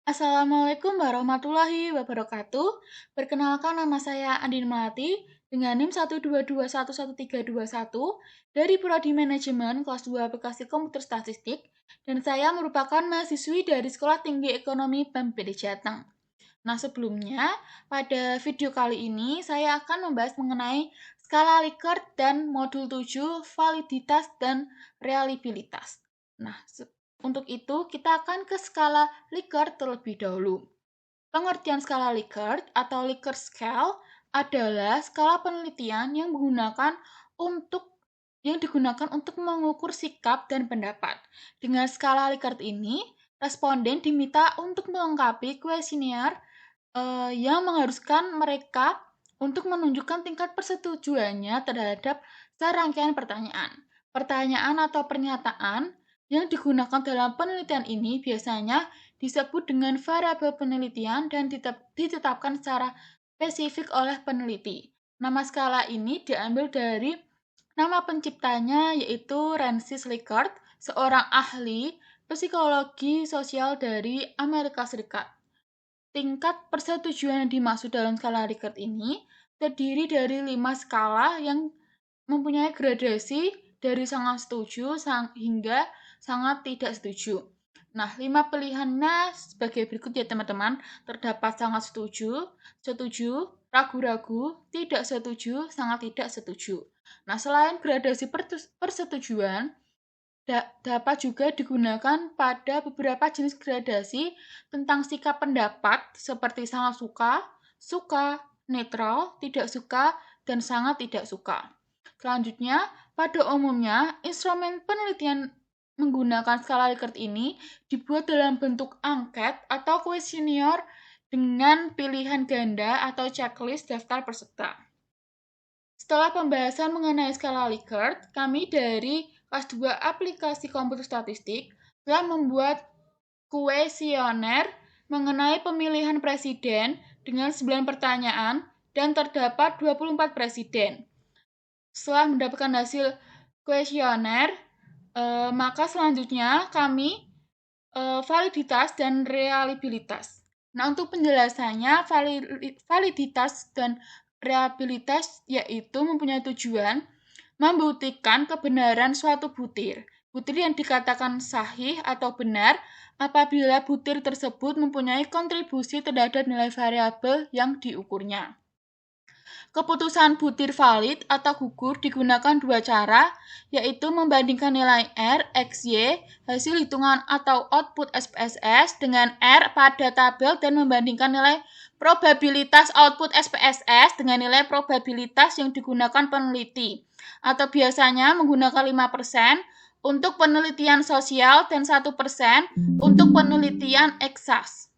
Assalamualaikum warahmatullahi wabarakatuh. Perkenalkan nama saya Andin Melati dengan NIM 122111321 dari Prodi Manajemen kelas 2 Aplikasi Komputer Statistik dan saya merupakan mahasiswi dari Sekolah Tinggi Ekonomi BEM Jateng. Nah, sebelumnya pada video kali ini saya akan membahas mengenai skala Likert dan modul 7 validitas dan reliabilitas. Nah, untuk itu kita akan ke skala Likert terlebih dahulu. Pengertian skala Likert atau Likert Scale adalah skala penelitian yang digunakan untuk mengukur sikap dan pendapat. Dengan skala Likert ini, responden diminta untuk melengkapi kuesioner yang mengharuskan mereka untuk menunjukkan tingkat persetujuannya terhadap serangkaian pertanyaan. Pertanyaan atau pernyataan yang digunakan dalam penelitian ini biasanya disebut dengan variabel penelitian dan ditetapkan secara spesifik oleh peneliti. Nama skala ini diambil dari nama penciptanya yaitu Francis Likert, seorang ahli psikologi sosial dari Amerika Serikat. Tingkat persetujuan yang dimaksud dalam skala Likert ini terdiri dari 5 skala yang mempunyai gradasi dari sangat setuju hingga sangat tidak setuju. Nah, 5 pilihannya sebagai berikut ya teman-teman. Terdapat sangat setuju, setuju, ragu-ragu, tidak setuju, sangat tidak setuju. Nah, selain gradasi persetujuan, dapat juga digunakan pada beberapa jenis gradasi tentang sikap pendapat seperti sangat suka, suka, netral, tidak suka, dan sangat tidak suka. Selanjutnya, pada umumnya, instrumen penelitian menggunakan skala Likert ini dibuat dalam bentuk angket atau kuesioner dengan pilihan ganda atau checklist daftar peserta. Setelah pembahasan mengenai skala Likert, kami dari kelas 2 aplikasi komputer statistik telah membuat kuesioner mengenai pemilihan presiden dengan 9 pertanyaan dan terdapat 24 presiden. Setelah mendapatkan hasil kuesioner, maka selanjutnya kami validitas dan reliabilitas. Nah, untuk penjelasannya, validitas dan reliabilitas yaitu mempunyai tujuan membuktikan kebenaran suatu butir. Butir yang dikatakan sahih atau benar apabila butir tersebut mempunyai kontribusi terhadap nilai variabel yang diukurnya. Keputusan butir valid atau gugur digunakan dua cara, yaitu membandingkan nilai R, X, Y, hasil hitungan atau output SPSS dengan R pada tabel dan membandingkan nilai probabilitas output SPSS dengan nilai probabilitas yang digunakan peneliti, atau biasanya menggunakan 5% untuk penelitian sosial dan 1% untuk penelitian eksas.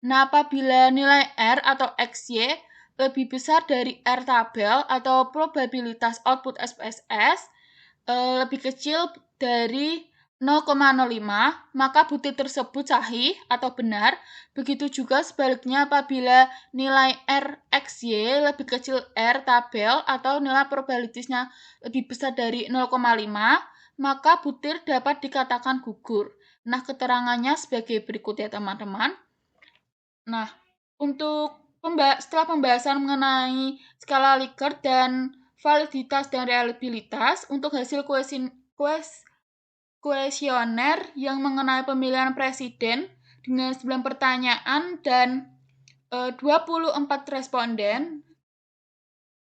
Nah, apabila nilai R atau XY lebih besar dari R tabel atau probabilitas output SPSS lebih kecil dari 0,05, maka butir tersebut sahih atau benar. Begitu juga sebaliknya apabila nilai RXY lebih kecil R tabel atau nilai probabilitasnya lebih besar dari 0,5, maka butir dapat dikatakan gugur. Nah, keterangannya sebagai berikut ya teman-teman. Nah, setelah pembahasan mengenai skala Likert dan validitas dan reliabilitas, untuk hasil kuesioner yang mengenai pemilihan presiden dengan 9 pertanyaan dan 24 responden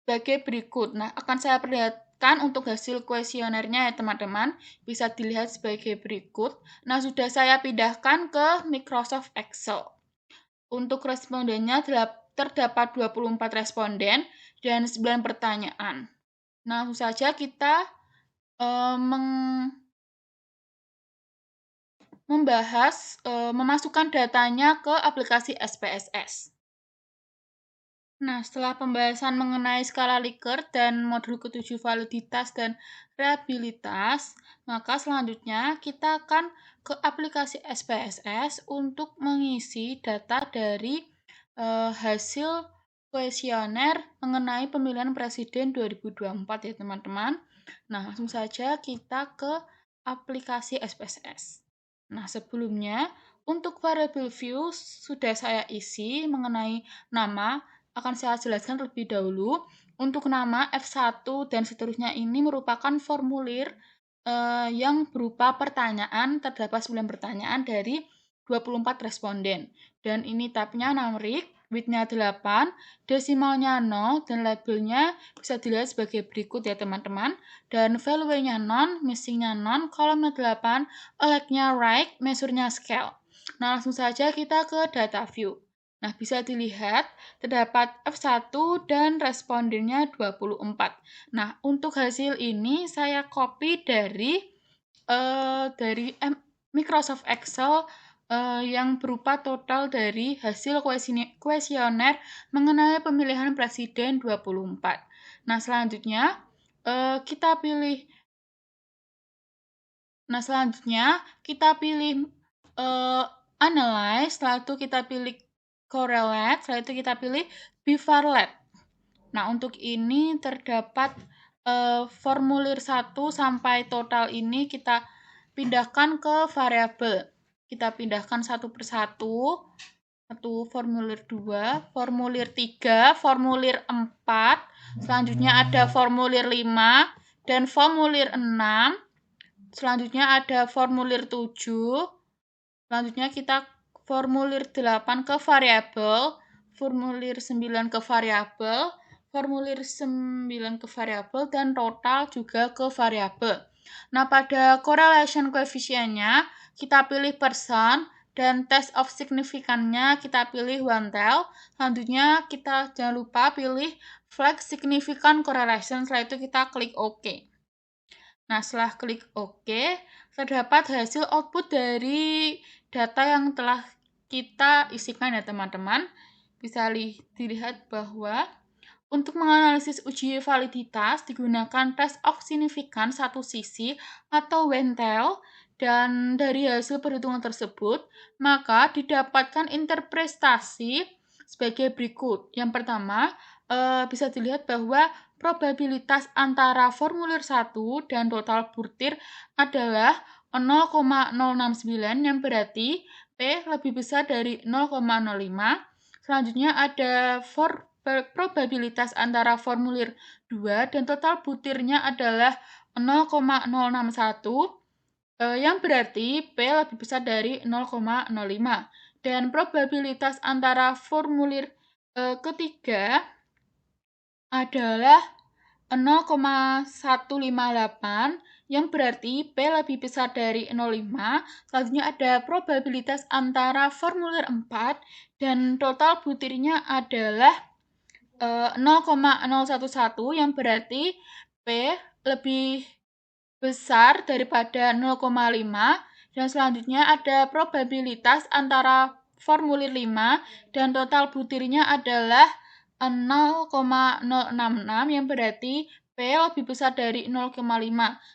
sebagai berikut. Nah, akan saya perlihatkan untuk hasil kuesionernya ya teman-teman. Bisa dilihat sebagai berikut. Nah, sudah saya pindahkan ke Microsoft Excel. Untuk respondennya terdapat 24 responden dan 9 pertanyaan. Nah, langsung saja kita memasukkan datanya ke aplikasi SPSS. Nah, setelah pembahasan mengenai skala Likert dan modul ke-7 validitas dan reliabilitas, maka selanjutnya kita akan ke aplikasi SPSS untuk mengisi data dari hasil kuesioner mengenai pemilihan presiden 2024 ya teman-teman. Nah, langsung saja kita ke aplikasi SPSS. Nah, sebelumnya Untuk variable view sudah saya isi mengenai nama, akan saya jelaskan terlebih dahulu. Untuk nama F1 dan seterusnya ini merupakan formulir yang berupa pertanyaan, terdapat 9 pertanyaan dari 24 responden. Dan ini tabnya numerik, width-nya 8, desimalnya 0, dan labelnya bisa dilihat sebagai berikut ya teman-teman. Dan value-nya non, missing-nya non, kolomnya 8, elect-nya right, measure-nya scale. Nah, langsung saja kita ke data view. Nah, bisa dilihat terdapat F1 dan respondennya 24. Nah, untuk hasil ini saya copy dari Microsoft Excel yang berupa total dari hasil kuesioner mengenai pemilihan presiden 24. Nah, selanjutnya kita pilih analyze, setelah itu kita pilih correlate, setelah itu kita pilih bivarlet. Nah, untuk ini terdapat formulir 1 sampai total ini kita pindahkan ke variabel. Kita pindahkan satu persatu. Satu formulir 2, formulir 3, formulir 4, selanjutnya ada formulir 5 dan formulir 6. Selanjutnya ada formulir 7. Selanjutnya kita formulir 8 ke variabel, formulir 9 ke variabel, formulir 9 ke variabel, dan total juga ke variabel. Nah, pada correlation coefficient-nya kita pilih percent, dan test of significance-nya kita pilih one tail. Selanjutnya kita jangan lupa pilih flag significant correlation, setelah itu kita klik OK. Nah, setelah klik OK, terdapat hasil output dari data yang telah kita isikan ya teman-teman. Bisa dilihat bahwa untuk menganalisis uji validitas digunakan test of significance satu sisi atau one-tail, dan dari hasil perhitungan tersebut, maka didapatkan interpretasi sebagai berikut. Yang pertama, bisa dilihat bahwa probabilitas antara formulir 1 dan total butir adalah 0,069 yang berarti P lebih besar dari 0,05. Selanjutnya ada probabilitas antara formulir 2 dan total butirnya adalah 0,061 yang berarti P lebih besar dari 0,05. Dan probabilitas antara formulir ketiga adalah 0,158 yang berarti P lebih besar dari 0,5. Selanjutnya ada probabilitas antara formulir 4 dan total butirnya adalah 0,011 yang berarti P lebih besar daripada 0,5. Dan selanjutnya ada probabilitas antara formulir 5 dan total butirnya adalah 0,066 yang berarti P lebih besar dari 0,5.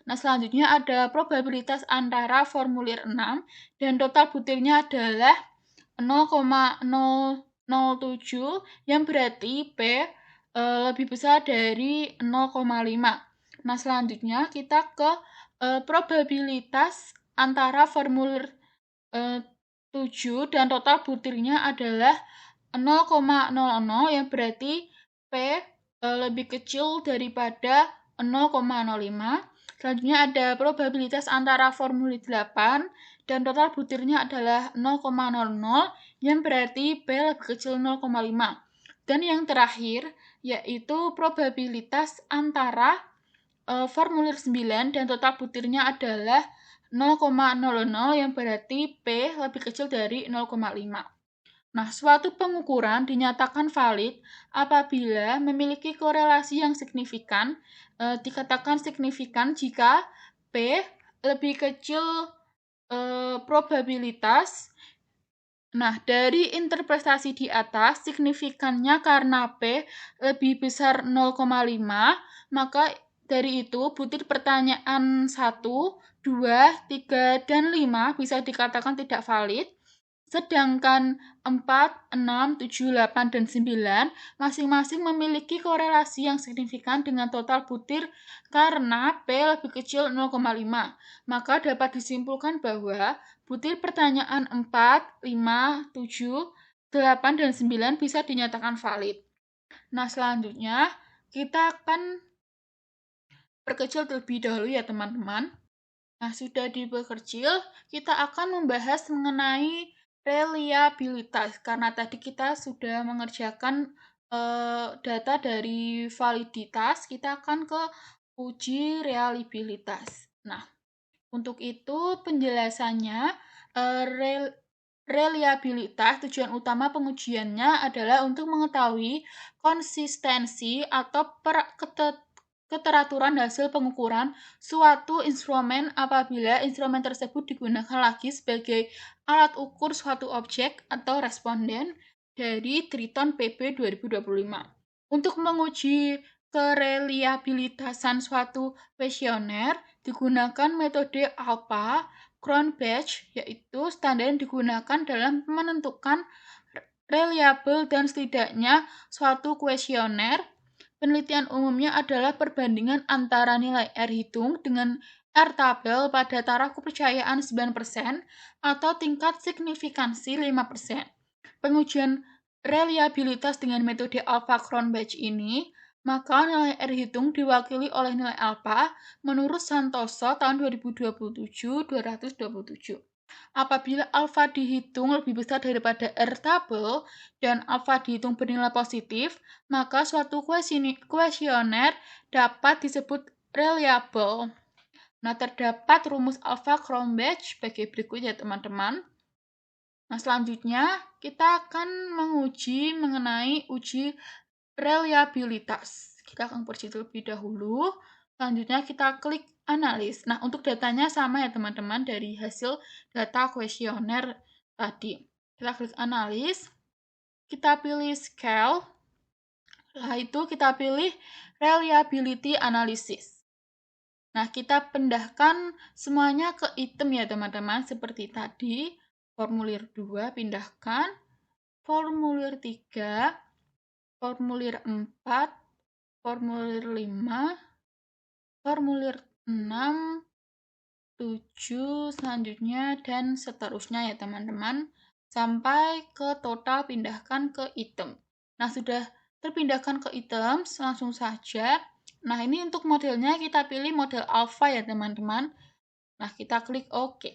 Nah, selanjutnya ada probabilitas antara formulir 6 dan total butirnya adalah 0,007 yang berarti P lebih besar dari 0,5. Nah, selanjutnya kita ke probabilitas antara formulir 7 dan total butirnya adalah 0,00 yang berarti P lebih kecil daripada 0,05. Selanjutnya ada probabilitas antara formulir 8 dan total butirnya adalah 0,00 yang berarti P lebih kecil 0,5. Dan yang terakhir yaitu probabilitas antara formulir 9 dan total butirnya adalah 0,00 yang berarti P lebih kecil dari 0,5. Nah, suatu pengukuran dinyatakan valid apabila memiliki korelasi yang signifikan. Dikatakan signifikan jika P lebih kecil probabilitas. Nah, dari interpretasi di atas, signifikannya karena P lebih besar 0,5, maka dari itu butir pertanyaan 1, 2, 3, dan 5 bisa dikatakan tidak valid. Sedangkan 4, 6, 7, 8, dan 9 masing-masing memiliki korelasi yang signifikan dengan total butir karena P lebih kecil 0,5. Maka dapat disimpulkan bahwa butir pertanyaan 4, 5, 7, 8, dan 9 bisa dinyatakan valid. Nah, selanjutnya kita akan perkecil terlebih dahulu ya teman-teman. Nah, sudah diperkecil, kita akan membahas mengenai reliabilitas. Karena tadi kita sudah mengerjakan data dari validitas, kita akan ke uji reliabilitas. Nah, untuk itu penjelasannya, reliabilitas tujuan utama pengujiannya adalah untuk mengetahui konsistensi atau keteraturan hasil pengukuran suatu instrumen apabila instrumen tersebut digunakan lagi sebagai alat ukur suatu objek atau responden dari Triton PB 2025. Untuk menguji kereliabilitasan suatu kuesioner digunakan metode ALPA Cronbach, yaitu standar yang digunakan dalam menentukan reliable dan tidaknya suatu kuesioner. Penelitian umumnya adalah perbandingan antara nilai R hitung dengan R tabel pada taraf kepercayaan 9% atau tingkat signifikansi 5%. Pengujian reliabilitas dengan metode alpha Cronbach ini, maka nilai R hitung diwakili oleh nilai alpha menurut Santoso tahun 2027 227. Apabila alfa dihitung lebih besar daripada R tabel dan alfa dihitung bernilai positif, maka suatu kuesioner dapat disebut reliable. Nah, terdapat rumus alfa Cronbach sebagai berikut ya teman-teman. Nah, selanjutnya kita akan menguji mengenai uji reliabilitas. Kita akan pergi terlebih dahulu. Selanjutnya kita klik analis. Nah, untuk datanya sama ya teman-teman dari hasil data kuesioner tadi. Kita klik analis. Kita pilih scale. Setelah itu kita pilih reliability analysis. Nah, kita pindahkan semuanya ke item ya teman-teman. Seperti tadi. Formulir 2 pindahkan. Formulir 3. Formulir 4. Formulir 5. Formulir 6, 7, selanjutnya, dan seterusnya ya teman-teman. Sampai ke total pindahkan ke item. Nah, sudah terpindahkan ke item, langsung saja. Nah, ini untuk modelnya kita pilih model alpha ya teman-teman. Nah, kita klik OK.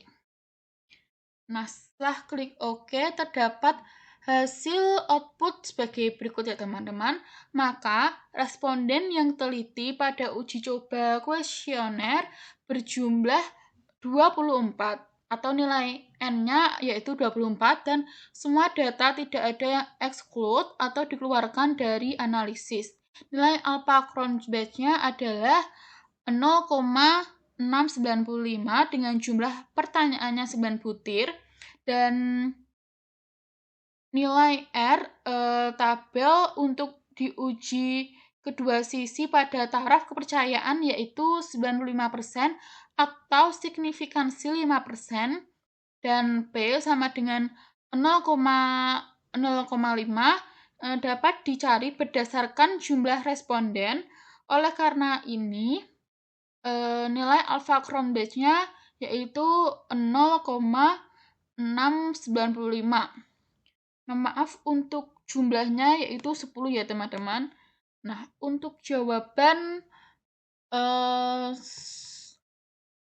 Nah, setelah klik OK, terdapat hasil output sebagai berikut ya teman-teman. Maka responden yang teliti pada uji coba kuesioner berjumlah 24 atau nilai N-nya yaitu 24 dan semua data tidak ada yang exclude atau dikeluarkan dari analisis. Nilai alpha Cronbach-nya adalah 0,695 dengan jumlah pertanyaannya 9 butir dan nilai R tabel untuk diuji kedua sisi pada taraf kepercayaan yaitu 95% atau signifikansi 5% dan P sama dengan 0,5 dapat dicari berdasarkan jumlah responden. Oleh karena ini nilai alpha Cronbach-nya yaitu 0,695. Nah, maaf untuk jumlahnya yaitu 10 ya teman-teman. Nah, untuk jawaban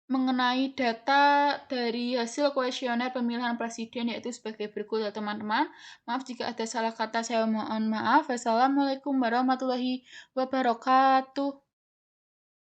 mengenai data dari hasil kuesioner pemilihan presiden yaitu sebagai berikut ya teman-teman. Maaf jika ada salah kata, saya mohon maaf. Wassalamualaikum warahmatullahi wabarakatuh.